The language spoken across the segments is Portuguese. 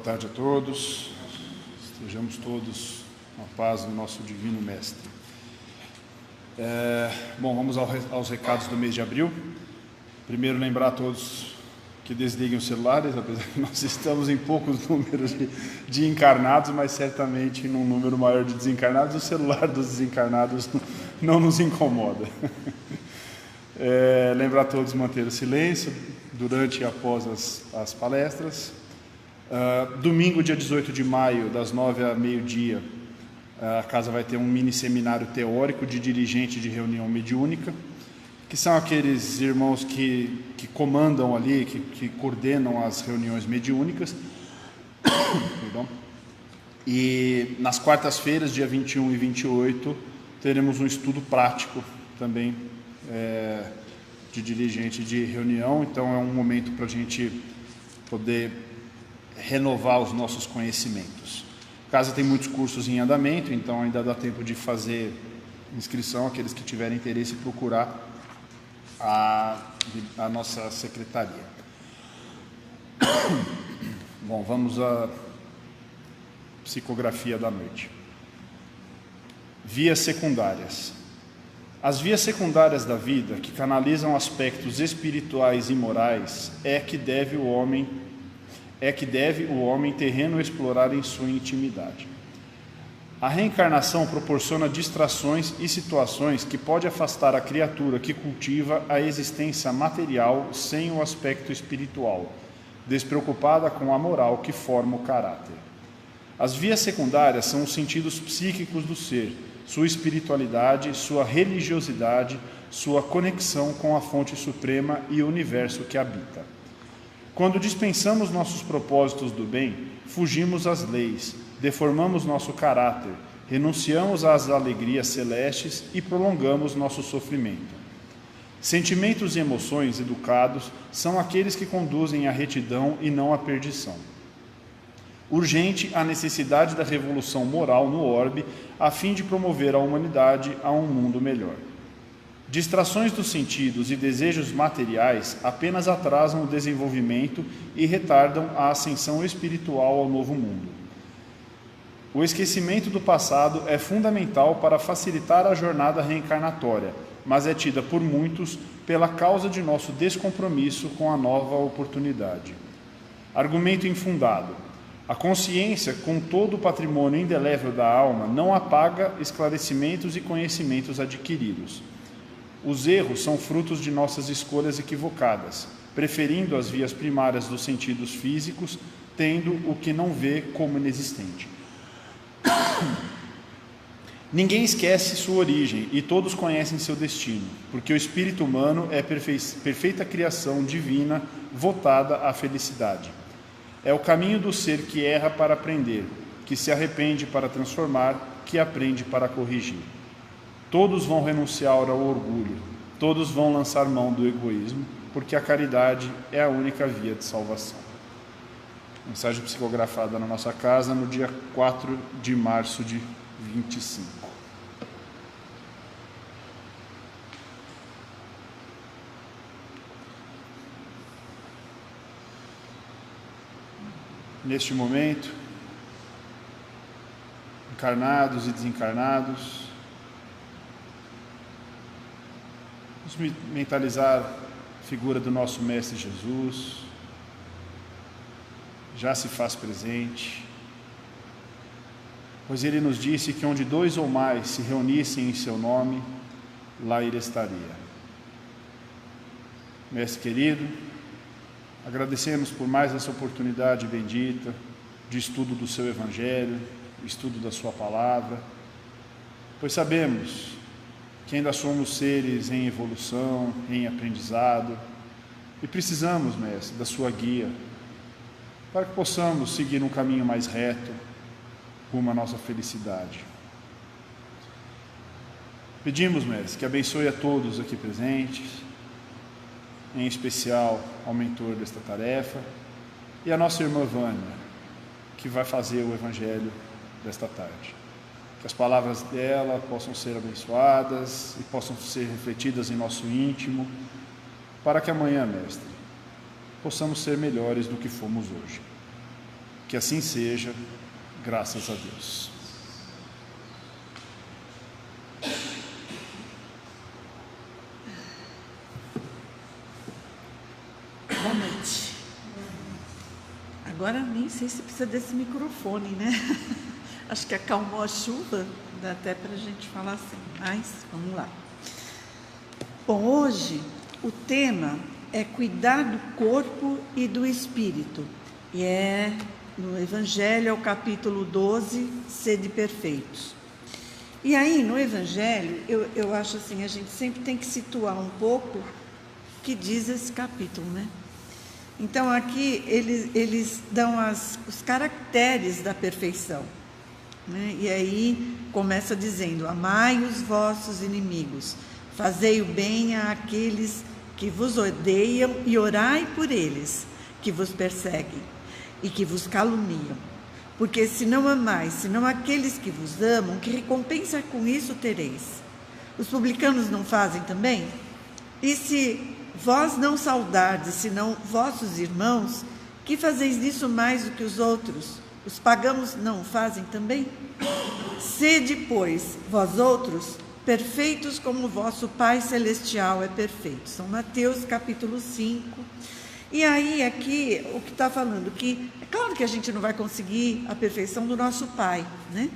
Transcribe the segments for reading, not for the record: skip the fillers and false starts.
tarde a todos, estejamos todos na paz do nosso Divino Mestre. Vamos aos recados do mês de abril. Primeiro, lembrar a todos que desliguem os celulares, apesar que nós estamos em poucos números de encarnados, mas certamente num número maior de desencarnados, o celular dos desencarnados não nos incomoda. Lembrar a todos manter o silêncio durante e após as palestras. Domingo, dia 18 de maio, das 9 a meio-dia, a casa vai ter um mini seminário teórico de dirigente de reunião mediúnica, que são aqueles irmãos que comandam ali, que coordenam as reuniões mediúnicas. Perdão. E nas quartas-feiras, dia 21 e 28, teremos um estudo prático também de dirigente de reunião. Então é um momento para a gente poder renovar os nossos conhecimentos. A casa tem muitos cursos em andamento, então ainda dá tempo de fazer inscrição. Aqueles que tiverem interesse, procurar a nossa secretaria. Bom, vamos à psicografia da noite. Vias secundárias. As vias secundárias da vida, que canalizam aspectos espirituais e morais, é que deve o homem terreno explorar em sua intimidade. A reencarnação proporciona distrações e situações que pode afastar a criatura que cultiva a existência material sem o aspecto espiritual, despreocupada com a moral que forma o caráter. As vias secundárias são os sentidos psíquicos do ser, sua espiritualidade, sua religiosidade, sua conexão com a fonte suprema e o universo que habita. Quando dispensamos nossos propósitos do bem, fugimos às leis, deformamos nosso caráter, renunciamos às alegrias celestes e prolongamos nosso sofrimento. Sentimentos e emoções educados são aqueles que conduzem à retidão e não à perdição. Urgente a necessidade da revolução moral no orbe, a fim de promover a humanidade a um mundo melhor. Distrações dos sentidos e desejos materiais apenas atrasam o desenvolvimento e retardam a ascensão espiritual ao novo mundo. O esquecimento do passado é fundamental para facilitar a jornada reencarnatória, mas é tida por muitos pela causa de nosso descompromisso com a nova oportunidade. Argumento infundado. A consciência, com todo o patrimônio indelével da alma, não apaga esclarecimentos e conhecimentos adquiridos. Os erros são frutos de nossas escolhas equivocadas, preferindo as vias primárias dos sentidos físicos, tendo o que não vê como inexistente. Ninguém esquece sua origem e todos conhecem seu destino, porque o espírito humano é perfeita criação divina votada à felicidade. É o caminho do ser que erra para aprender, que se arrepende para transformar, que aprende para corrigir. Todos vão renunciar ao orgulho, todos vão lançar mão do egoísmo, porque a caridade é a única via de salvação. Mensagem psicografada na nossa casa no dia 4 de março de 25. Neste momento, encarnados e desencarnados, vamos mentalizar a figura do nosso Mestre Jesus, já se faz presente, pois Ele nos disse que onde 2 ou mais se reunissem em seu nome, lá Ele estaria. Mestre querido, agradecemos por mais essa oportunidade bendita de estudo do seu Evangelho, estudo da sua palavra, pois sabemos que ainda somos seres em evolução, em aprendizado, e precisamos, Mestre, da sua guia, para que possamos seguir um caminho mais reto, rumo à nossa felicidade. Pedimos, Mestre, que abençoe a todos aqui presentes, em especial ao mentor desta tarefa, e a nossa irmã Vânia, que vai fazer o Evangelho desta tarde. Que as palavras dela possam ser abençoadas e possam ser refletidas em nosso íntimo, para que amanhã, Mestre, possamos ser melhores do que fomos hoje. Que assim seja, graças a Deus. Boa noite. Agora nem sei se precisa desse microfone, né? Acho que acalmou a chuva, dá até para a gente falar assim, mas vamos lá. Bom, hoje o tema é cuidar do corpo e do espírito, e é no Evangelho, é o capítulo 12, sede perfeitos. E aí, no Evangelho, eu acho assim, a gente sempre tem que situar um pouco o que diz esse capítulo, né? Então, aqui, eles dão os caracteres da perfeição, né? E aí, começa dizendo, amai os vossos inimigos, fazei o bem àqueles que vos odeiam e orai por eles, que vos perseguem e que vos caluniam. Porque se não amais, senão aqueles que vos amam, que recompensa com isso tereis? Os publicanos não fazem também? E se vós não saudardes, senão vossos irmãos, que fazeis disso mais do que os outros? Os pagãos não o fazem também? Sede, pois, vós outros, perfeitos como o vosso Pai Celestial é perfeito. São Mateus capítulo 5. E aí aqui o que está falando, que é claro que a gente não vai conseguir a perfeição do nosso Pai, né?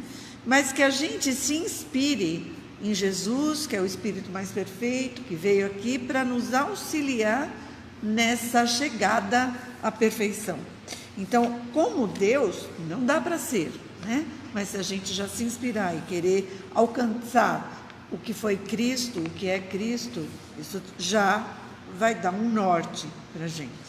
Mas que a gente se inspire em Jesus, que é o Espírito mais perfeito, que veio aqui para nos auxiliar nessa chegada à perfeição. Então, como Deus, não dá para ser, né? Mas se a gente já se inspirar e querer alcançar o que foi Cristo, o que é Cristo, isso já vai dar um norte para a gente.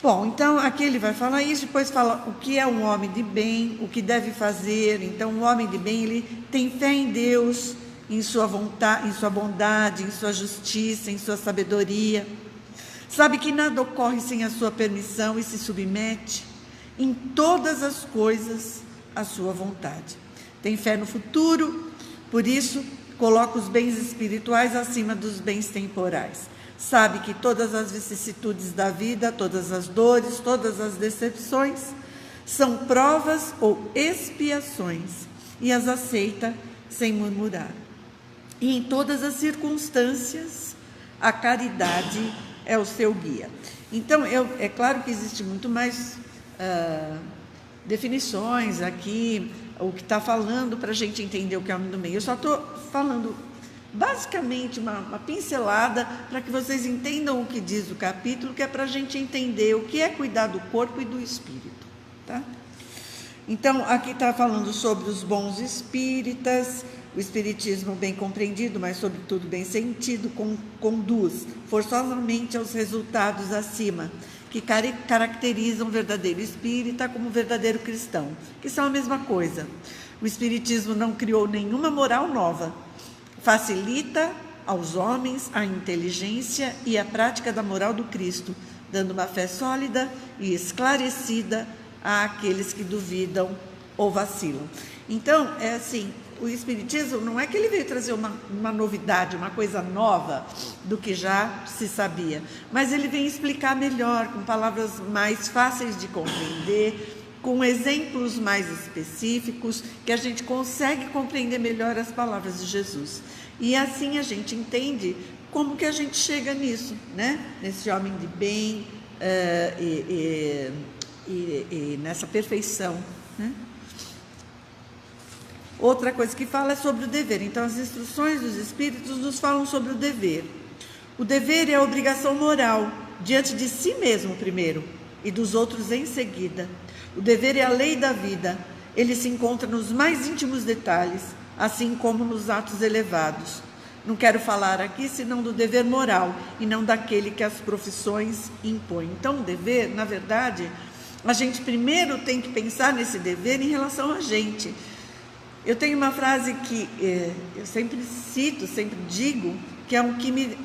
Bom, então aqui ele vai falar isso, depois fala o que é um homem de bem, o que deve fazer. Então, um homem de bem, ele tem fé em Deus, em sua vontade, em sua bondade, em sua justiça, em sua sabedoria. Sabe que nada ocorre sem a sua permissão e se submete em todas as coisas à sua vontade. Tem fé no futuro, por isso coloca os bens espirituais acima dos bens temporais. Sabe que todas as vicissitudes da vida, todas as dores, todas as decepções são provas ou expiações e as aceita sem murmurar. E em todas as circunstâncias, a caridade é o seu guia. Então, é claro que existe muito mais definições aqui, o que está falando para a gente entender o que é o homem do bem. Eu só estou falando basicamente uma pincelada para que vocês entendam o que diz o capítulo, que é para a gente entender o que é cuidar do corpo e do espírito, tá? Então, aqui está falando sobre os bons espíritas. O espiritismo bem compreendido, mas sobretudo bem sentido, conduz forçosamente aos resultados acima, que caracterizam o verdadeiro espírita como o verdadeiro cristão, que são a mesma coisa. O espiritismo não criou nenhuma moral nova, facilita aos homens a inteligência e a prática da moral do Cristo, dando uma fé sólida e esclarecida àqueles que duvidam ou vacilam. Então, é assim, o Espiritismo não é que ele veio trazer uma novidade, uma coisa nova do que já se sabia, mas ele vem explicar melhor, com palavras mais fáceis de compreender, com exemplos mais específicos, que a gente consegue compreender melhor as palavras de Jesus. E assim a gente entende como que a gente chega nisso, né? Nesse homem de bem e nessa perfeição, né? Outra coisa que fala é sobre o dever. Então, as instruções dos Espíritos nos falam sobre o dever. O dever é a obrigação moral, diante de si mesmo primeiro, e dos outros em seguida. O dever é a lei da vida. Ele se encontra nos mais íntimos detalhes, assim como nos atos elevados. Não quero falar aqui senão do dever moral, e não daquele que as profissões impõem. Então, o dever, na verdade, a gente primeiro tem que pensar nesse dever em relação a gente. Eu tenho uma frase que eu sempre cito, sempre digo, que é o que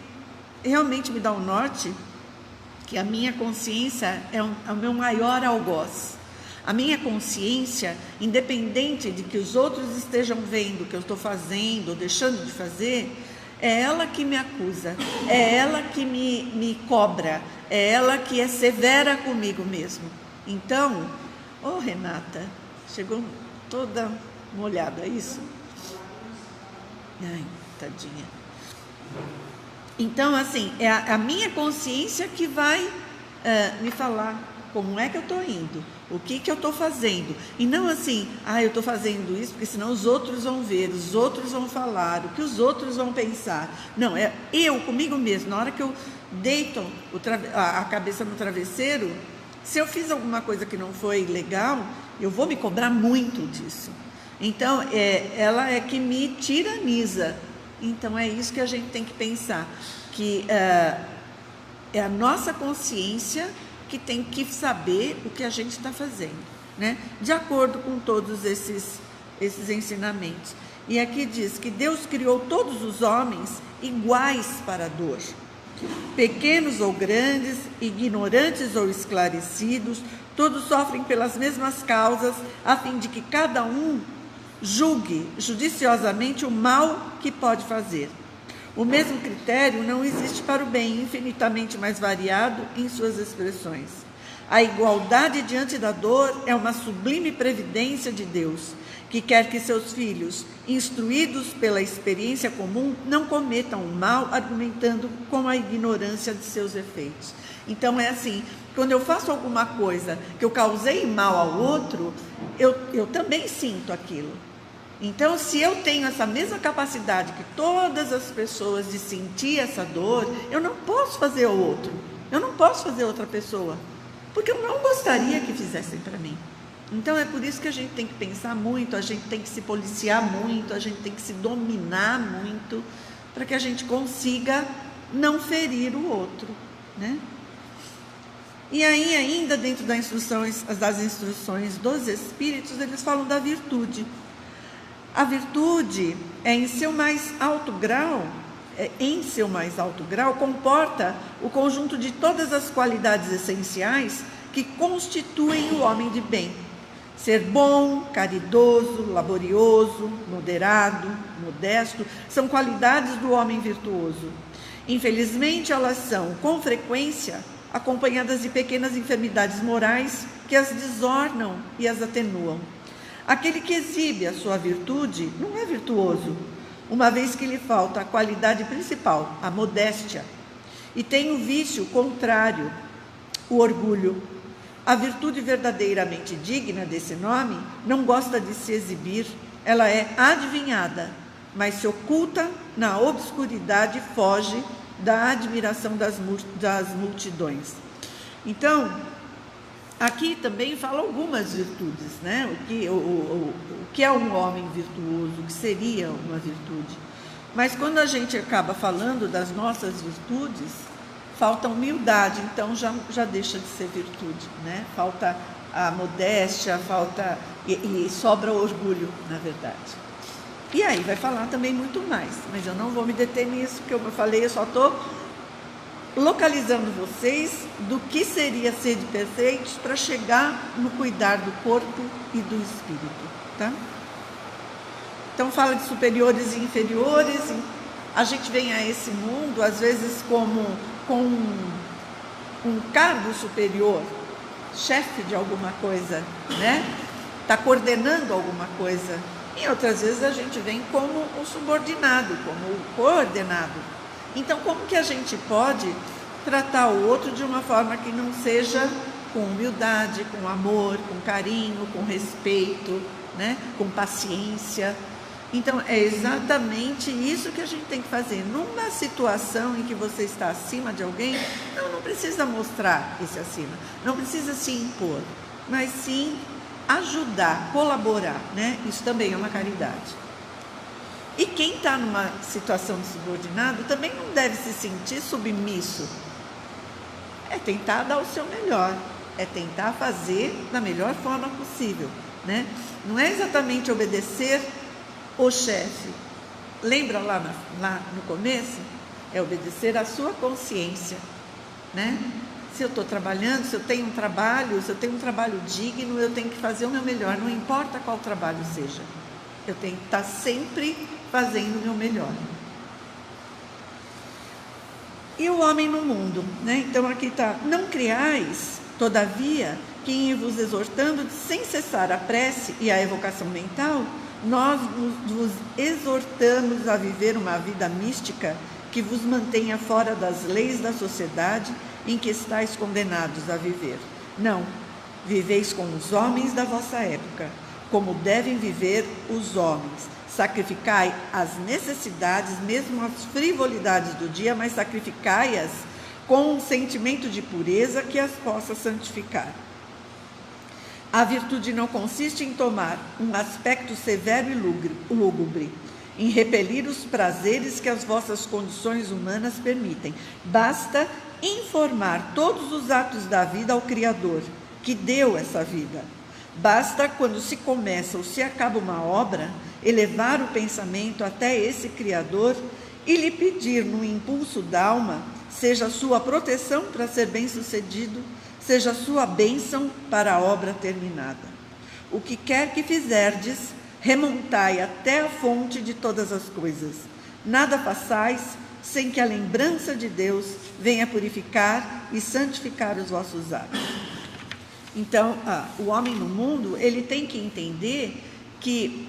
realmente me dá um norte, que a minha consciência é o meu maior algoz. A minha consciência, independente de que os outros estejam vendo o que eu estou fazendo ou deixando de fazer, é ela que me acusa, é ela que me cobra, é ela que é severa comigo mesmo. Então, Renata, chegou toda molhada, é isso? Ai, tadinha. Então, assim, é a minha consciência que vai me falar como é que eu estou indo, o que eu estou fazendo. E não assim, eu estou fazendo isso porque senão os outros vão ver, os outros vão falar, o que os outros vão pensar. Não, é eu comigo mesmo. Na hora que eu deito a cabeça no travesseiro, se eu fiz alguma coisa que não foi legal, eu vou me cobrar muito disso. Então, ela é que me tiraniza. Então, é isso que a gente tem que pensar, que é a nossa consciência que tem que saber o que a gente está fazendo, né? De acordo com todos esses ensinamentos. E aqui diz que Deus criou todos os homens iguais para a dor, pequenos ou grandes, ignorantes ou esclarecidos, todos sofrem pelas mesmas causas, a fim de que cada um julgue judiciosamente o mal que pode fazer. O mesmo critério não existe para o bem, infinitamente mais variado em suas expressões. A igualdade diante da dor é uma sublime previdência de Deus, que quer que seus filhos, instruídos pela experiência comum, não cometam o mal, argumentando com a ignorância de seus efeitos. Então, é assim, quando eu faço alguma coisa que eu causei mal ao outro, eu também sinto aquilo. Então, se eu tenho essa mesma capacidade que todas as pessoas de sentir essa dor, eu não posso fazer ao outro, eu não posso fazer outra pessoa, porque eu não gostaria que fizessem para mim. Então, é por isso que a gente tem que pensar muito, a gente tem que se policiar muito, a gente tem que se dominar muito, para que a gente consiga não ferir o outro, né? E aí, ainda dentro das instruções dos Espíritos, eles falam da virtude. A virtude em seu mais alto grau, comporta o conjunto de todas as qualidades essenciais que constituem o homem de bem. Ser bom, caridoso, laborioso, moderado, modesto, são qualidades do homem virtuoso. Infelizmente, elas são, com frequência, acompanhadas de pequenas enfermidades morais que as desornam e as atenuam. Aquele que exibe a sua virtude não é virtuoso, uma vez que lhe falta a qualidade principal, a modéstia, e tem o vício contrário, o orgulho. A virtude verdadeiramente digna desse nome não gosta de se exibir, ela é adivinhada, mas se oculta na obscuridade e foge da admiração das multidões. Então, aqui também fala algumas virtudes, né? O que é um homem virtuoso, o que seria uma virtude. Mas quando a gente acaba falando das nossas virtudes, falta humildade, então já deixa de ser virtude, né? Falta a modéstia, e sobra o orgulho, na verdade. E aí vai falar também muito mais, mas eu não vou me deter nisso, porque como eu falei, eu só estou localizando vocês do que seria ser de perfeitos para chegar no cuidar do corpo e do espírito, tá? Então fala de superiores e inferiores. A gente vem a esse mundo às vezes como com um cargo superior, chefe de alguma coisa, né? Está coordenando alguma coisa. E outras vezes a gente vem como um subordinado, como um coordenado. Então, como que a gente pode tratar o outro de uma forma que não seja com humildade, com amor, com carinho, com respeito, né? Com paciência? Então, é exatamente isso que a gente tem que fazer. Numa situação em que você está acima de alguém, não precisa mostrar esse acima, não precisa se impor, mas sim ajudar, colaborar, né? Isso também é uma caridade. E quem está numa situação de subordinado também não deve se sentir submisso. É tentar dar o seu melhor, é tentar fazer da melhor forma possível, né? Não é exatamente obedecer o chefe. Lembra lá no começo? É obedecer à sua consciência, né? Se eu estou trabalhando, se eu tenho um trabalho digno, eu tenho que fazer o meu melhor, não importa qual trabalho seja. Eu tenho que estar sempre fazendo o meu melhor. E o homem no mundo, né? Então aqui está: não criais, todavia, que, vos exortando sem cessar a prece e a evocação mental, nós vos exortamos a viver uma vida mística que vos mantenha fora das leis da sociedade em que estáis condenados a viver. Não, viveis com os homens da vossa época, como devem viver os homens. Sacrificai as necessidades, mesmo as frivolidades do dia, mas sacrificai-as com um sentimento de pureza que as possa santificar. A virtude não consiste em tomar um aspecto severo e lúgubre, em repelir os prazeres que as vossas condições humanas permitem. Basta informar todos os atos da vida ao Criador, que deu essa vida. Basta, quando se começa ou se acaba uma obra, elevar o pensamento até esse Criador e lhe pedir no impulso da alma, seja a sua proteção para ser bem-sucedido, seja a sua bênção para a obra terminada. O que quer que fizerdes, remontai até a fonte de todas as coisas. Nada façais sem que a lembrança de Deus venha purificar e santificar os vossos atos. Então, o homem no mundo, ele tem que entender que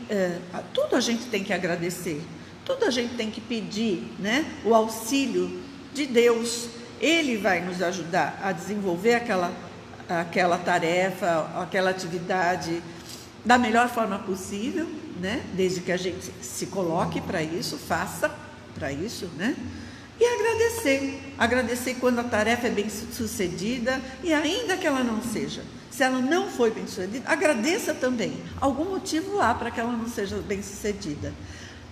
tudo a gente tem que agradecer, tudo a gente tem que pedir, né? O auxílio de Deus. Ele vai nos ajudar a desenvolver aquela tarefa, aquela atividade da melhor forma possível, né? Desde que a gente se coloque para isso, faça para isso, né? E agradecer quando a tarefa é bem sucedida, e ainda que ela não seja. Se ela não foi bem sucedida, agradeça também. Algum motivo há para que ela não seja bem sucedida.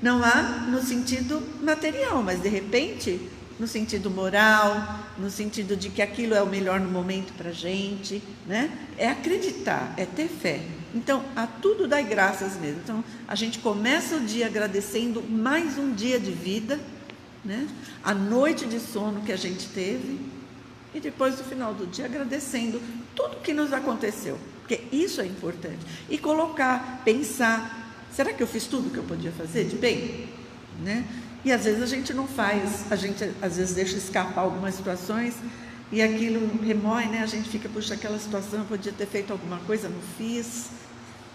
Não há no sentido material, mas de repente no sentido moral, no sentido de que aquilo é o melhor no momento para a gente, né? É acreditar, é ter fé. Então, a tudo dai graças mesmo. Então, a gente começa o dia agradecendo mais um dia de vida, né? A noite de sono que a gente teve, e depois, no final do dia, agradecendo tudo que nos aconteceu, porque isso é importante. E colocar, pensar, será que eu fiz tudo que eu podia fazer de bem? Né? E às vezes a gente não faz, a gente às vezes deixa escapar algumas situações e aquilo remói, né? A gente fica, puxa, aquela situação eu podia ter feito alguma coisa, não fiz.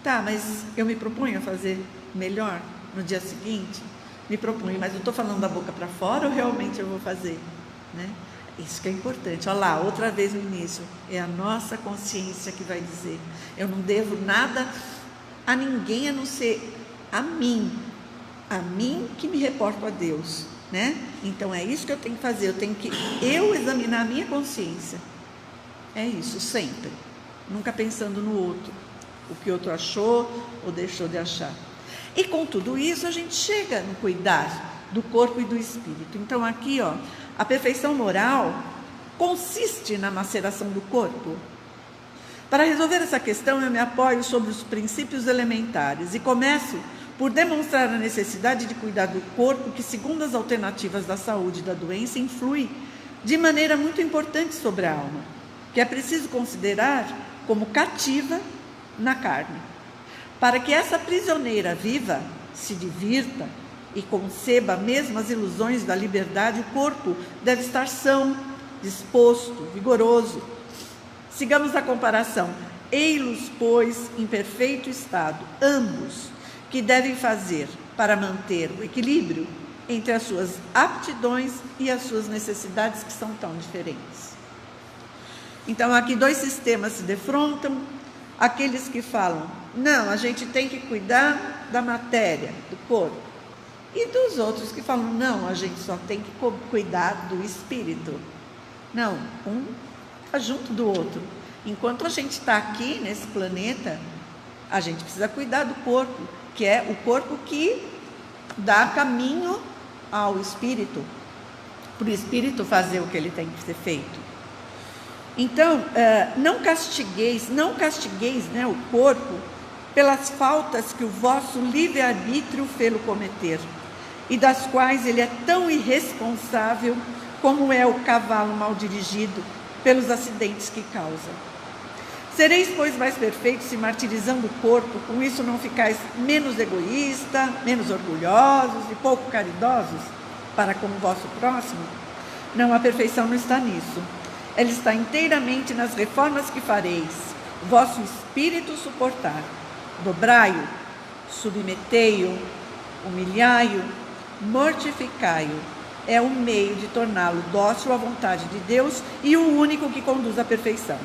Tá, mas eu me proponho a fazer melhor no dia seguinte? Me proponho, mas eu estou falando da boca para fora ou realmente eu vou fazer? Né? Isso que é importante. Olha lá, outra vez no início, é a nossa consciência que vai dizer, eu não devo nada a ninguém a não ser a mim que me reporto a Deus, né? Então é isso que eu tenho que fazer, eu tenho que examinar a minha consciência. É isso, sempre. Nunca pensando no outro, o que o outro achou ou deixou de achar. E com tudo isso a gente chega no cuidar do corpo e do espírito. Então aqui, ó, a perfeição moral consiste na maceração do corpo. Para resolver essa questão eu me apoio sobre os princípios elementares e começo por demonstrar a necessidade de cuidar do corpo que, segundo as alternativas da saúde e da doença, influi de maneira muito importante sobre a alma, que é preciso considerar como cativa na carne. Para que essa prisioneira viva, se divirta e conceba mesmo as ilusões da liberdade, o corpo deve estar são, disposto, vigoroso. Sigamos a comparação. Ei-los, pois, em perfeito estado, ambos, que devem fazer para manter o equilíbrio entre as suas aptidões e as suas necessidades, que são tão diferentes. Então, aqui dois sistemas se defrontam. Aqueles que falam, não, a gente tem que cuidar da matéria, do corpo. E dos outros que falam, não, a gente só tem que cuidar do espírito. Não, um está junto do outro. Enquanto a gente está aqui nesse planeta, a gente precisa cuidar do corpo, que é o corpo que dá caminho ao espírito, para o espírito fazer o que ele tem que ser feito. Então, não castigueis, né, o corpo pelas faltas que o vosso livre-arbítrio fê-lo cometer, e das quais ele é tão irresponsável como é o cavalo mal dirigido pelos acidentes que causa. Sereis, pois, mais perfeitos se martirizando o corpo, com isso não ficais menos egoístas, menos orgulhosos e pouco caridosos para com o vosso próximo? Não, a perfeição não está nisso. Ela está inteiramente nas reformas que fareis, vosso espírito suportar. Dobrai-o, submetei-o, humilhai-o, mortificai-o. É o meio de torná-lo dócil à vontade de Deus e o único que conduz à perfeição.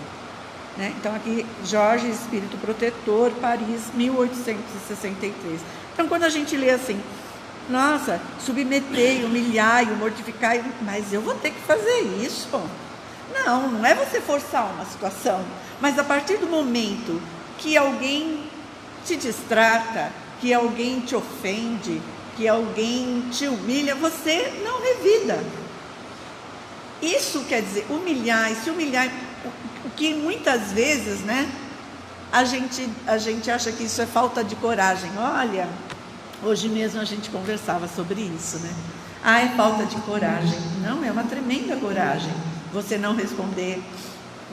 Né? Então aqui, Jorge, Espírito Protetor, Paris, 1863. Então quando a gente lê assim, nossa, submetei, humilhai, mortificai, mas eu vou ter que fazer isso. Não é você forçar uma situação, mas a partir do momento que alguém te distrata, que alguém te ofende, que alguém te humilha, você não revida. Isso quer dizer, se humilhar, o que muitas vezes, né, a gente acha que isso é falta de coragem. Olha, hoje mesmo a gente conversava sobre isso, né? É falta de coragem. Não, é uma tremenda coragem. Você não responder,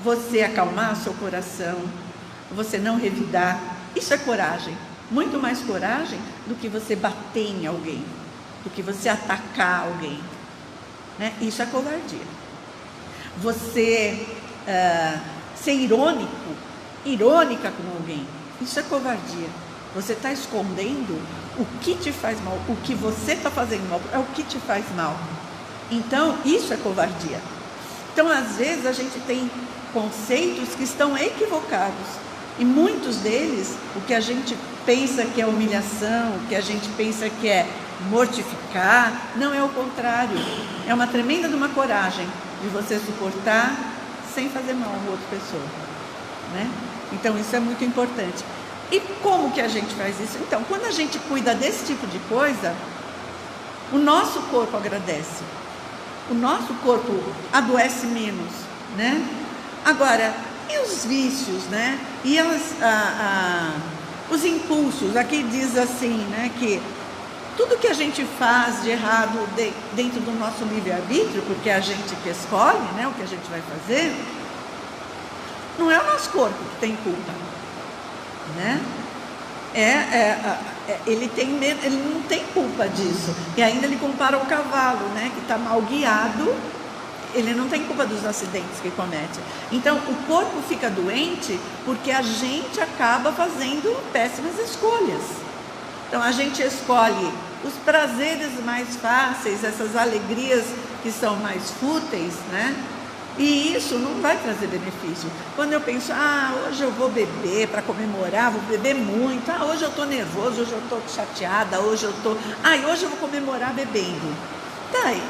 você acalmar seu coração, você não revidar. Isso é coragem. Muito mais coragem do que você bater em alguém, do que você atacar alguém, né? Isso é covardia. Você ser irônica com alguém, isso é covardia. Você está escondendo o que te faz mal, o que você está fazendo mal, é o que te faz mal. Então, isso é covardia. Então, às vezes, a gente tem conceitos que estão equivocados. E muitos deles, o que a gente pensa que é humilhação, o que a gente pensa que é mortificar, não é o contrário. É uma tremenda de uma coragem de você suportar sem fazer mal a outra pessoa, né? Então isso é muito importante. E como que a gente faz isso? Então, quando a gente cuida desse tipo de coisa, o nosso corpo agradece. O nosso corpo adoece menos, né? Agora, e os vícios, né? E os impulsos, aqui diz assim, né, que tudo que a gente faz de errado dentro do nosso livre-arbítrio, porque é a gente que escolhe, né, o que a gente vai fazer, não é o nosso corpo que tem culpa, né? Ele não tem culpa disso. E ainda ele compara o cavalo, né, que está mal guiado. Ele não tem culpa dos acidentes que comete. Então, o corpo fica doente porque a gente acaba fazendo péssimas escolhas. Então, a gente escolhe os prazeres mais fáceis, essas alegrias que são mais fúteis, né? E isso não vai trazer benefício. Quando eu penso, hoje eu vou beber para comemorar, vou beber muito. Hoje eu estou nervoso, hoje eu estou chateada, hoje eu vou comemorar bebendo. Tá aí.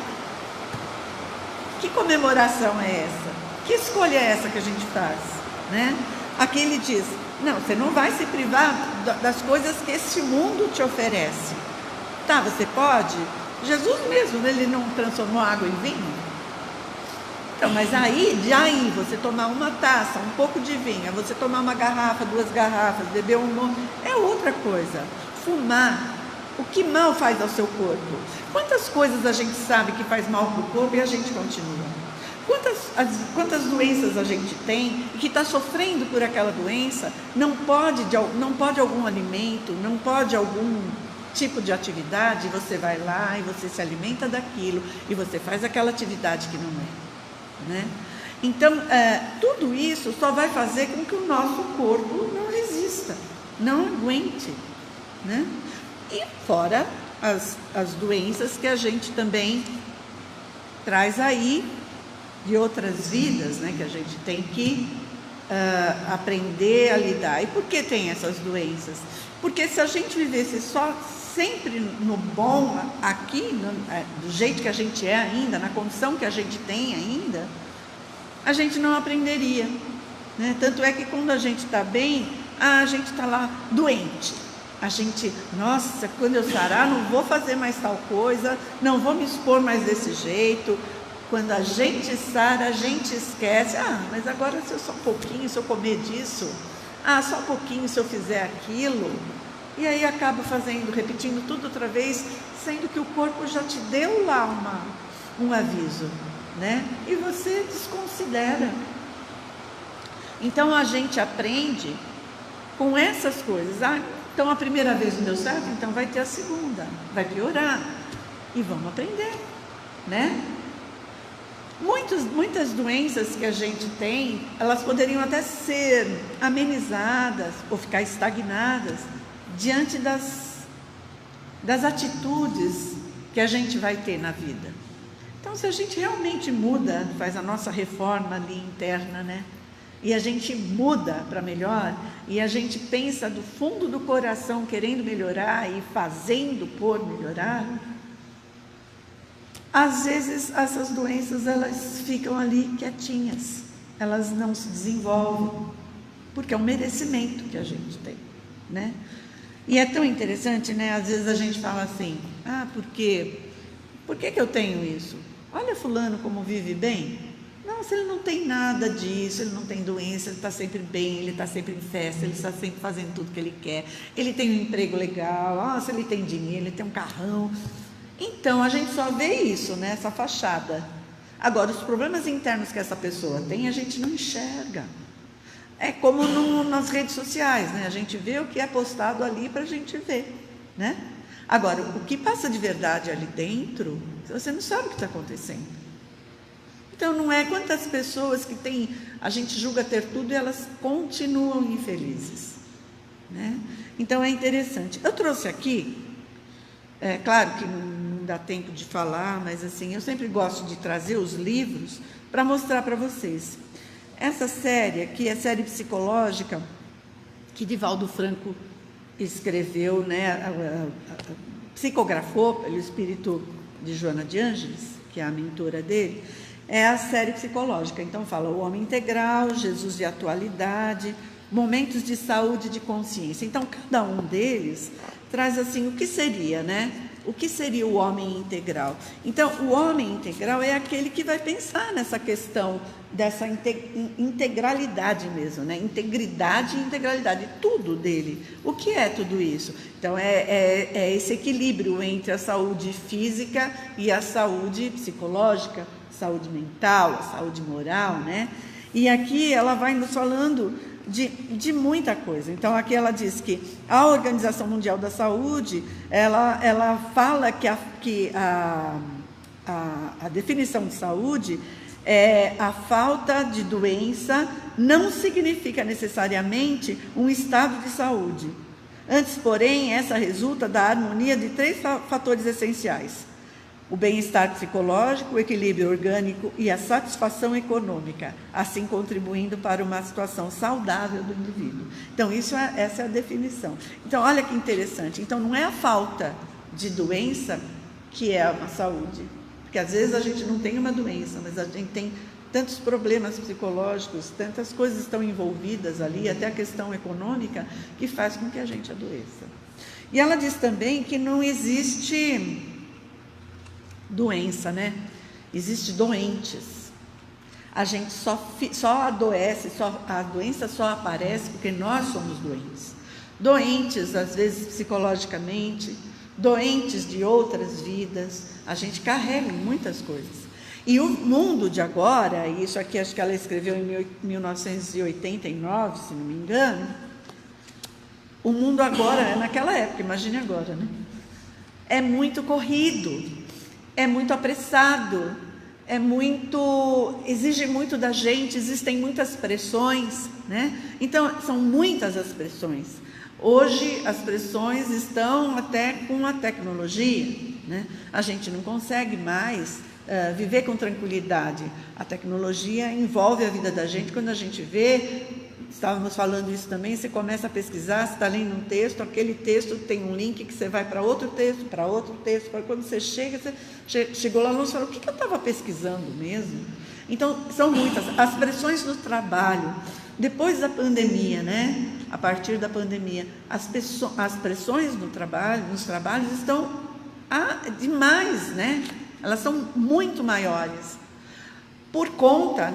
Que comemoração é essa? Que escolha é essa que a gente faz, né? Aqui ele diz, não, você não vai se privar das coisas que este mundo te oferece. Tá, você pode? Jesus mesmo, ele não transformou água em vinho? Então, mas aí você tomar uma taça, um pouco de vinho, você tomar uma garrafa, 2 garrafas, beber é outra coisa. Fumar, o que mal faz ao seu corpo? Quantas coisas a gente sabe que faz mal para o corpo e a gente continua? Quantas doenças a gente tem e que está sofrendo por aquela doença, não pode algum alimento, não pode algum tipo de atividade, você vai lá e você se alimenta daquilo e você faz aquela atividade que não é, né? Então, tudo isso só vai fazer com que o nosso corpo não resista, não aguente, né? E fora as doenças que a gente também traz aí de outras vidas, né, que a gente tem que aprender a lidar. E por que tem essas doenças? Porque se a gente vivesse só sempre no bom aqui, do jeito que a gente é ainda, na condição que a gente tem ainda, a gente não aprenderia, né? Tanto é que quando a gente está bem, a gente está lá doente. A gente, nossa, quando eu sarar, não vou fazer mais tal coisa, não vou me expor mais desse jeito. Quando a gente sara, a gente esquece. Mas agora se eu só um pouquinho, se eu comer disso, só um pouquinho se eu fizer aquilo. E aí acaba repetindo tudo outra vez, sendo que o corpo já te deu lá um aviso, né? E você desconsidera. Então a gente aprende com essas coisas. Então a primeira vez não deu certo, então vai ter a segunda, vai piorar. E vamos aprender, né? Muitas doenças que a gente tem, elas poderiam até ser amenizadas ou ficar estagnadas diante das atitudes que a gente vai ter na vida. Então, se a gente realmente muda, faz a nossa reforma ali interna, né? E a gente muda para melhor, e a gente pensa do fundo do coração querendo melhorar e fazendo por melhorar, às vezes essas doenças elas ficam ali quietinhas, elas não se desenvolvem, porque é um merecimento que a gente tem, né? E é tão interessante, né? Às vezes a gente fala assim, por que eu tenho isso? Olha fulano como vive bem. Nossa, ele não tem nada disso, ele não tem doença, ele está sempre bem, ele está sempre em festa, ele está sempre fazendo tudo que ele quer, ele tem um emprego legal, nossa, ele tem dinheiro, ele tem um carrão. Então, a gente só vê isso, né? Essa fachada. Agora, os problemas internos que essa pessoa tem, a gente não enxerga. É como nas redes sociais, né? A gente vê o que é postado ali para a gente ver, né? Agora, o que passa de verdade ali dentro, você não sabe o que está acontecendo. Então, não é quantas pessoas que tem, a gente julga ter tudo e elas continuam infelizes, né? Então, é interessante. Eu trouxe aqui, claro que não dá tempo de falar, mas assim, eu sempre gosto de trazer os livros para mostrar para vocês. Essa série aqui é a série psicológica que Divaldo Franco escreveu, né, psicografou pelo espírito de Joana de Ângeles, que é a mentora dele. É a série psicológica, então fala o homem integral, Jesus de atualidade, momentos de saúde e de consciência. Então, cada um deles traz assim, o que seria, né? O que seria o homem integral? Então, o homem integral é aquele que vai pensar nessa questão dessa integralidade mesmo, né? Integridade e integralidade, tudo dele. O que é tudo isso? Então, é esse equilíbrio entre a saúde física e a saúde psicológica, saúde mental, saúde moral, né? E aqui ela vai nos falando de muita coisa. Então, aqui ela diz que a Organização Mundial da Saúde, ela fala que a definição de saúde é a falta de doença, não significa necessariamente um estado de saúde. Antes, porém, essa resulta da harmonia de 3 fatores essenciais: o bem-estar psicológico, o equilíbrio orgânico e a satisfação econômica, assim contribuindo para uma situação saudável do indivíduo. Então, essa é a definição. Então, olha que interessante. Então, não é a falta de doença que é uma saúde, porque às vezes a gente não tem uma doença, mas a gente tem tantos problemas psicológicos, tantas coisas estão envolvidas ali, até a questão econômica, que faz com que a gente adoeça. E ela diz também que não existe doença, né? Existe doentes. A gente só adoece, a doença só aparece porque nós somos doentes. Doentes, às vezes, psicologicamente, doentes de outras vidas. A gente carrega muitas coisas. E o mundo de agora, e isso aqui acho que ela escreveu em 1989, se não me engano, o mundo agora, naquela época, imagine agora, né? É muito corrido. É muito apressado, exige muito da gente, existem muitas pressões, né? Então, são muitas as pressões. Hoje, as pressões estão até com a tecnologia, né? A gente não consegue mais viver com tranquilidade. A tecnologia envolve a vida da gente. Quando a gente vê, estávamos falando isso também, você começa a pesquisar, você está lendo um texto, aquele texto tem um link que você vai para outro texto, para quando você chegou lá, você fala, o que eu estava pesquisando mesmo? Então, são muitas. As pressões no trabalho, depois da pandemia, né? A partir da pandemia, as pressões nos trabalhos estão demais, né? Elas são muito maiores, por conta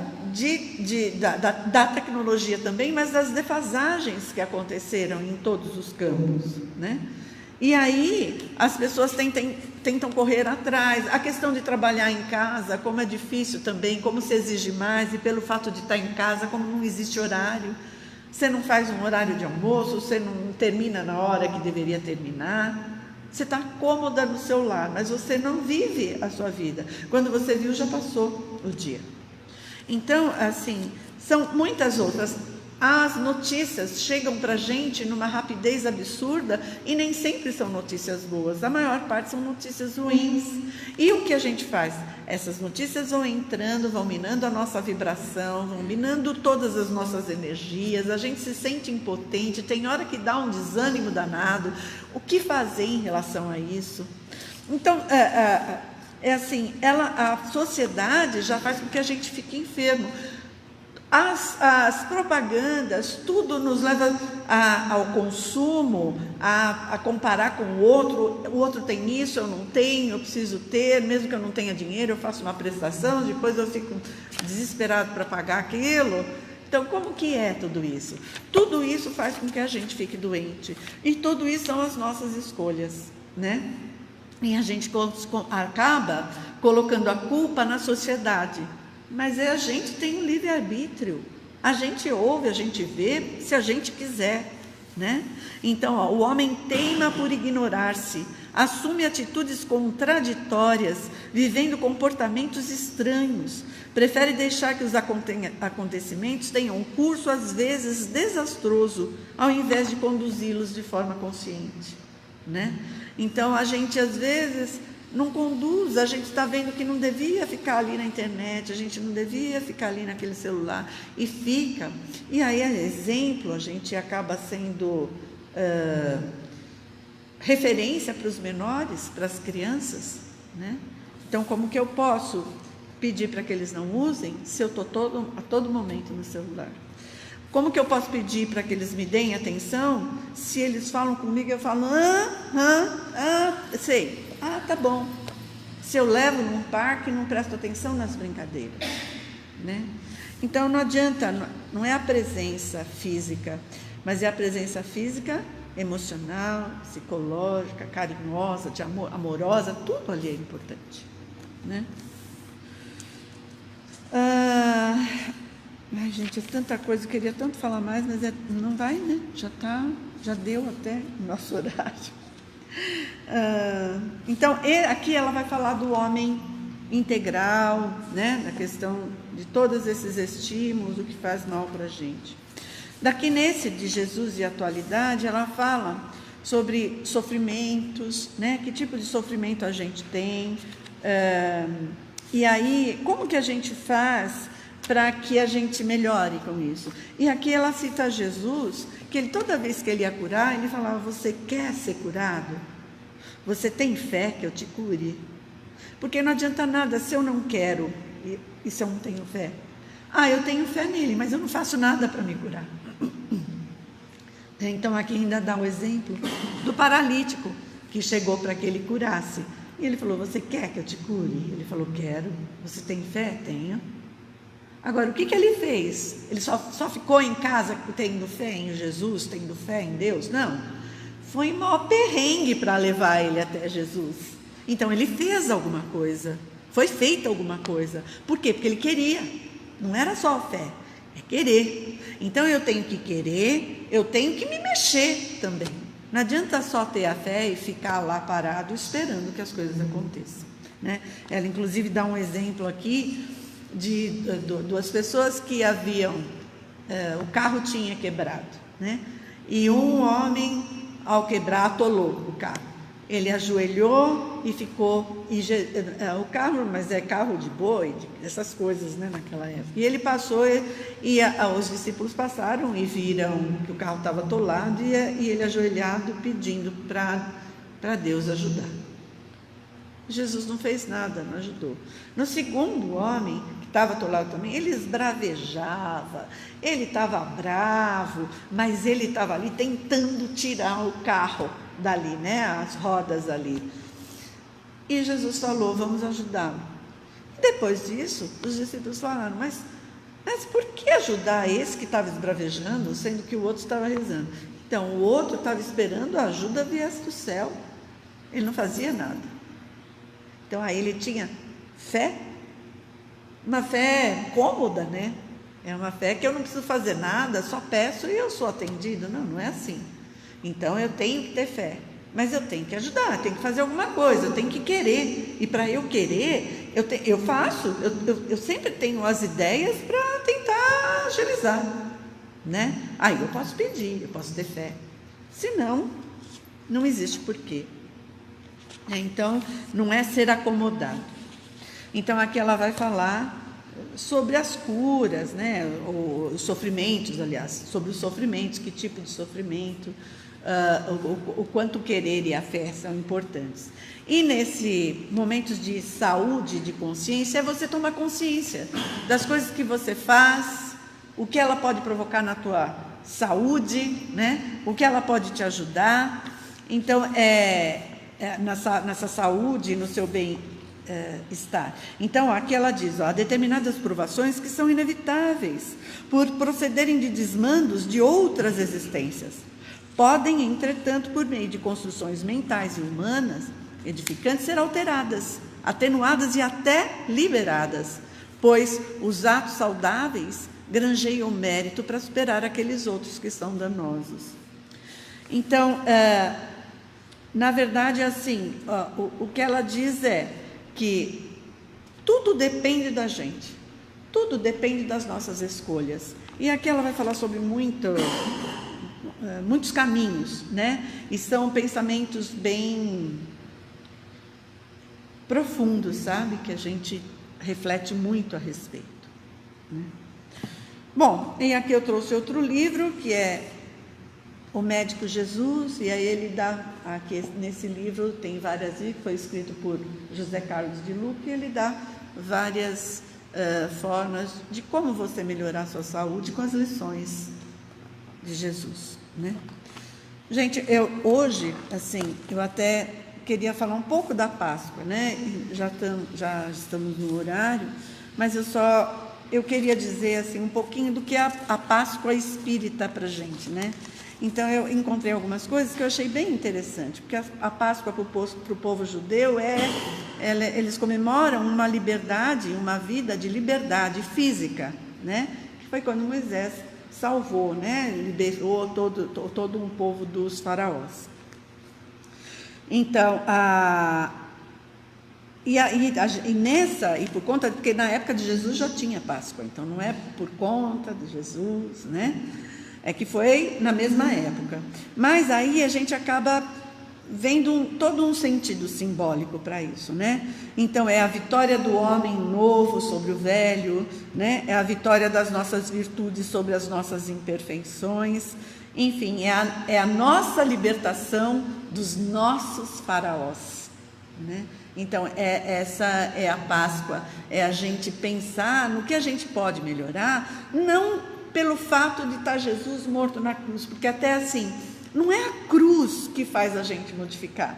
da tecnologia também, mas das defasagens que aconteceram em todos os campos, né? E aí as pessoas tentam correr atrás. A questão de trabalhar em casa, como é difícil também, como se exige mais, e pelo fato de estar em casa, como não existe horário, você não faz um horário de almoço, você não termina na hora que deveria terminar, Você está cômoda no seu lar, mas você não vive a sua vida. Quando você viu, já passou o dia. Então, assim, são muitas outras. As notícias chegam para a gente numa rapidez absurda e nem sempre são notícias boas. A maior parte são notícias ruins. E o que a gente faz? Essas notícias vão entrando, vão minando a nossa vibração, vão minando todas as nossas energias. A gente se sente impotente, tem hora que dá um desânimo danado. O que fazer em relação a isso? Então, é assim, a sociedade já faz com que a gente fique enfermo. As propagandas, tudo nos leva ao consumo, a comparar com o outro tem isso, eu não tenho, eu preciso ter, mesmo que eu não tenha dinheiro, eu faço uma prestação, depois eu fico desesperado para pagar aquilo. Então, como que é tudo isso? Tudo isso faz com que a gente fique doente, e tudo isso são as nossas escolhas, né? E a gente acaba colocando a culpa na sociedade. Mas a gente tem o livre-arbítrio, a gente ouve, a gente vê, se a gente quiser, né? Então, o homem teima por ignorar-se, assume atitudes contraditórias, vivendo comportamentos estranhos, prefere deixar que os acontecimentos tenham um curso, às vezes, desastroso, ao invés de conduzi-los de forma consciente, né? Então, a gente, às vezes, não conduz, a gente está vendo que não devia ficar ali na internet, a gente não devia ficar ali naquele celular, e fica. E aí, exemplo, a gente acaba sendo referência para os menores, para as crianças, né? Então, como que eu posso pedir para que eles não usem, se eu estou a todo momento no celular? Como que eu posso pedir para que eles me deem atenção, se eles falam comigo, eu falo, sei. Tá bom. Se eu levo num parque, não presto atenção nas brincadeiras, né? Então, não adianta, não é a presença física, mas é a presença física, emocional, psicológica, carinhosa, amorosa, tudo ali é importante, né? Ai, gente, é tanta coisa, eu queria tanto falar mais, mas não vai, né? Já deu até o nosso horário. Então, aqui ela vai falar do homem integral, né? Da questão de todos esses estímulos, o que faz mal para a gente. Daqui nesse de Jesus e atualidade, ela fala sobre sofrimentos, né? Que tipo de sofrimento a gente tem, e aí, como que a gente faz para que a gente melhore com isso? E aqui ela cita Jesus, que ele, toda vez que ele ia curar, ele falava, você quer ser curado? Você tem fé que eu te cure? Porque não adianta nada se eu não quero e se eu não tenho fé. Eu tenho fé nele, mas eu não faço nada para me curar. Então aqui ainda dá o exemplo do paralítico, que chegou para que ele curasse. E ele falou, você quer que eu te cure? Ele falou, quero. Você tem fé? Tenho. Agora, o que ele fez? Ele só ficou em casa tendo fé em Jesus, tendo fé em Deus? Não. Foi um maior perrengue para levar ele até Jesus. Então, ele fez alguma coisa. Foi feita alguma coisa. Por quê? Porque ele queria. Não era só a fé, é querer. Então, eu tenho que querer, eu tenho que me mexer também. Não adianta só ter a fé e ficar lá parado esperando que as coisas aconteçam, né? Ela, inclusive, dá um exemplo aqui de duas pessoas que haviam, o carro tinha quebrado, né? E um homem, ao quebrar, atolou o carro. Ele ajoelhou e ficou, o carro, mas é carro de boi, essas coisas, né, naquela época. E ele passou, e os discípulos passaram e viram que o carro estava atolado, e ele ajoelhado pedindo para Deus ajudar. Jesus não fez nada, não ajudou. No segundo homem, que estava atolado também, ele esbravejava, ele estava bravo, mas ele estava ali tentando tirar o carro dali, né, as rodas ali. E Jesus falou, vamos ajudá-lo. Depois disso, os discípulos falaram, mas por que ajudar esse que estava esbravejando, sendo que o outro estava rezando? Então, o outro estava esperando a ajuda viesse do céu. Ele não fazia nada. Então, aí ele tinha fé, uma fé cômoda, né? É uma fé que eu não preciso fazer nada, só peço e eu sou atendido. Não é assim. Então, eu tenho que ter fé. mas eu tenho que ajudar, eu tenho que fazer alguma coisa, eu tenho que querer. E para eu querer, eu faço, eu sempre tenho as ideias para tentar agilizar, né? Aí eu posso pedir, eu posso ter fé. Senão, não existe porquê. Então, não é ser acomodado. Então, aqui ela vai falar sobre as curas, né? Os sofrimentos, aliás, sobre os sofrimentos, que tipo de sofrimento, o quanto o querer e a fé são importantes. E nesse momentos de saúde, de consciência, é você tomar consciência das coisas que você faz, o que ela pode provocar na tua saúde, né? O que ela pode te ajudar. Então, nessa saúde, no seu bem-estar. Então, aqui ela diz, há determinadas provações que são inevitáveis por procederem de desmandos de outras existências. Podem, entretanto, por meio de construções mentais e humanas edificantes, ser alteradas, atenuadas e até liberadas, pois os atos saudáveis granjeiam mérito para superar aqueles outros que são danosos. Então, na verdade, assim, o que ela diz é que tudo depende da gente, tudo depende das nossas escolhas. E aqui ela vai falar sobre muitos caminhos, né? E são pensamentos bem profundos, sabe? Que a gente reflete muito a respeito, né? Bom, e aqui eu trouxe outro livro, que é O Médico Jesus, e aí ele dá, aqui nesse livro tem várias, que foi escrito por José Carlos de Luca, e ele dá várias formas de como você melhorar a sua saúde com as lições de Jesus, né? Gente, hoje, assim, eu até queria falar um pouco da Páscoa, né? Já estamos no horário, mas eu queria dizer, assim, um pouquinho do que é a Páscoa espírita para a gente, né? Então, eu encontrei algumas coisas que eu achei bem interessante, porque a Páscoa para o povo judeu eles comemoram uma liberdade, uma vida de liberdade física, né? Que foi quando Moisés salvou, né? Liberou todo um povo dos faraós. Então, por conta, porque na época de Jesus já tinha Páscoa, então não é por conta de Jesus, né? É que foi na mesma época. Mas aí a gente acaba vendo todo um sentido simbólico para isso, né? Então é a vitória do homem novo sobre o velho, né? É a vitória das nossas virtudes sobre as nossas imperfeições. Enfim, é a nossa libertação dos nossos faraós, né? Então, essa é a Páscoa, é a gente pensar no que a gente pode melhorar, não pelo fato de estar Jesus morto na cruz, porque até assim, não é a cruz que faz a gente modificar,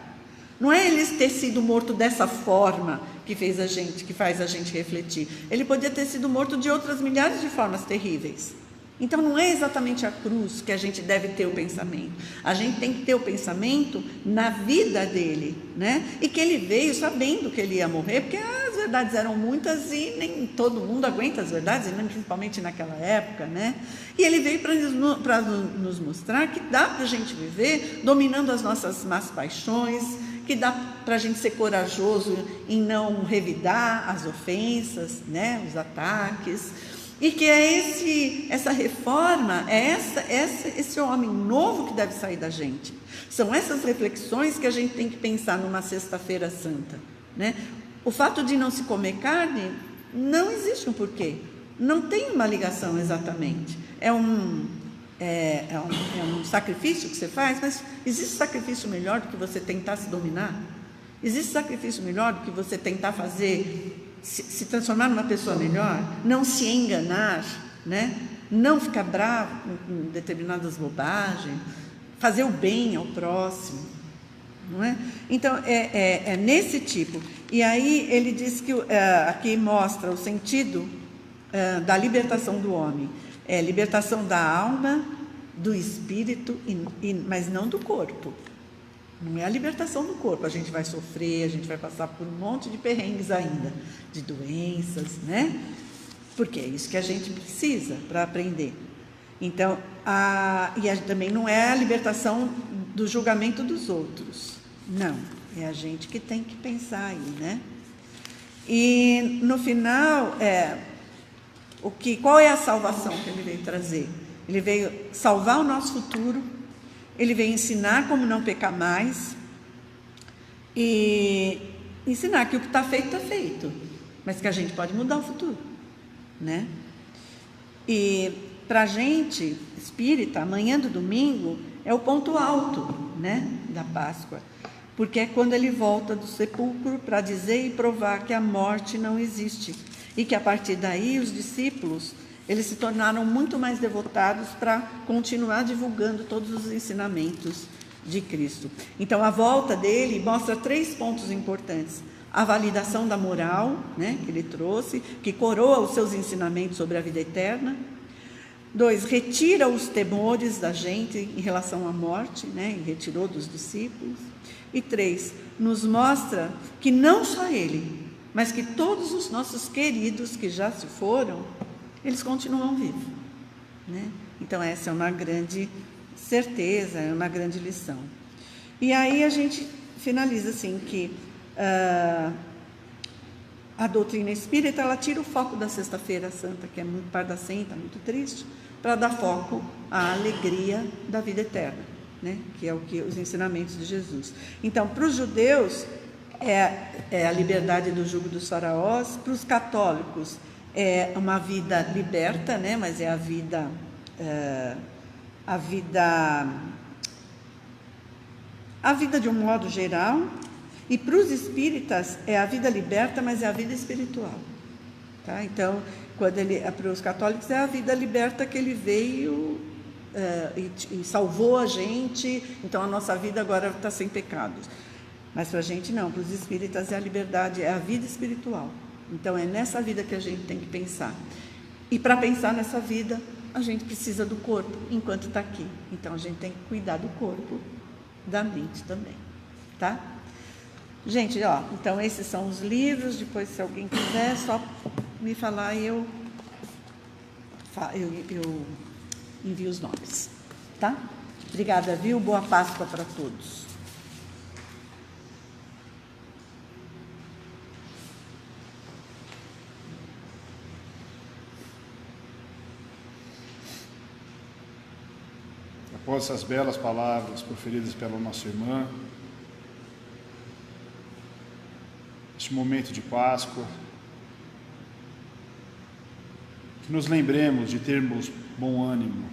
não é ele ter sido morto dessa forma que faz a gente refletir. Ele podia ter sido morto de outras milhares de formas terríveis. Então, não é exatamente a cruz que a gente deve ter o pensamento. A gente tem que ter o pensamento na vida dele, né? E que ele veio sabendo que ele ia morrer, porque as verdades eram muitas e nem todo mundo aguenta as verdades, principalmente naquela época, né? E ele veio para nos mostrar que dá para a gente viver dominando as nossas más paixões, que dá para a gente ser corajoso em não revidar as ofensas, né? Os ataques. E que essa reforma, esse homem novo que deve sair da gente. São essas reflexões que a gente tem que pensar numa sexta-feira santa, né? O fato de não se comer carne, não existe um porquê. Não tem uma ligação exatamente. É um sacrifício que você faz, mas existe sacrifício melhor do que você tentar se dominar? Existe sacrifício melhor do que você tentar se transformar numa pessoa melhor, não se enganar, né? Não ficar bravo com determinadas bobagens, fazer o bem ao próximo, não é? Então, é nesse tipo. E aí ele diz que aqui mostra o sentido da libertação do homem. É libertação da alma, do espírito, mas não do corpo. Não é a libertação do corpo, a gente vai sofrer, a gente vai passar por um monte de perrengues ainda, de doenças, né? Porque é isso que a gente precisa para aprender. Então, também não é a libertação do julgamento dos outros. Não, é a gente que tem que pensar aí, né? E no final, qual é a salvação que ele veio trazer? Ele veio salvar o nosso futuro, ele veio ensinar como não pecar mais e ensinar que o que está feito, mas que a gente pode mudar o futuro, né? E para a gente, espírita, amanhã do domingo é o ponto alto, né, da Páscoa, porque é quando ele volta do sepulcro para dizer e provar que a morte não existe e que a partir daí os discípulos, eles se tornaram muito mais devotados para continuar divulgando todos os ensinamentos de Cristo. Então a volta dele mostra 3 pontos importantes: a validação da moral, né, que ele trouxe, que coroa os seus ensinamentos sobre a vida eterna. 2, retira os temores da gente em relação à morte, né, e retirou dos discípulos. E 3, nos mostra que não só ele, mas que todos os nossos queridos que já se foram, eles continuam vivos, né? Então essa é uma grande certeza, é uma grande lição. E aí a gente finaliza assim que a doutrina espírita, ela tira o foco da Sexta-feira Santa, que é muito pardacenta, muito triste, para dar foco à alegria da vida eterna, né? Que é o que os ensinamentos de Jesus. Então, para os judeus é a liberdade do jugo dos faraós, para os católicos é uma vida liberta, né? Mas é a vida de um modo geral. E para os espíritas é a vida liberta, mas é a vida espiritual, tá? Então, para os católicos é a vida liberta que ele veio e salvou a gente, então a nossa vida agora está sem pecados. Mas para a gente não, para os espíritas é a liberdade, é a vida espiritual. Então é nessa vida que a gente tem que pensar. E para pensar nessa vida, a gente precisa do corpo enquanto está aqui. Então a gente tem que cuidar do corpo, da mente também, tá? Gente, então esses são os livros. Depois, se alguém quiser, é só me falar e eu envio os nomes, tá? Obrigada, viu? Boa Páscoa para todos. Após essas belas palavras proferidas pela nossa irmã, este momento de Páscoa, que nos lembremos de termos bom ânimo,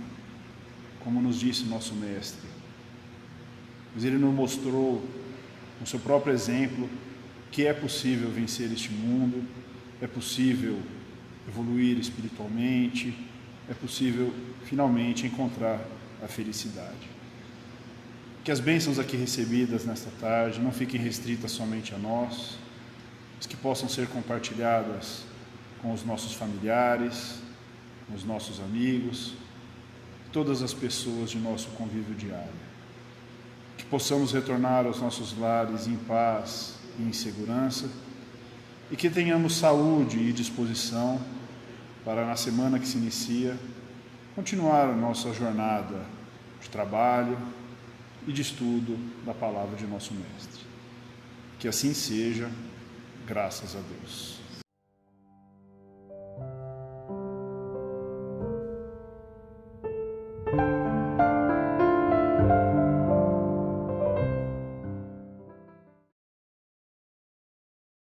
como nos disse nosso Mestre, pois ele nos mostrou, com seu próprio exemplo, que é possível vencer este mundo, é possível evoluir espiritualmente, é possível finalmente encontrar a felicidade. Que as bênçãos aqui recebidas nesta tarde não fiquem restritas somente a nós, mas que possam ser compartilhadas com os nossos familiares, com os nossos amigos, todas as pessoas de nosso convívio diário. Que possamos retornar aos nossos lares em paz e em segurança, e que tenhamos saúde e disposição para, na semana que se inicia, continuar a nossa jornada de trabalho e de estudo da palavra de nosso Mestre. Que assim seja, graças a Deus.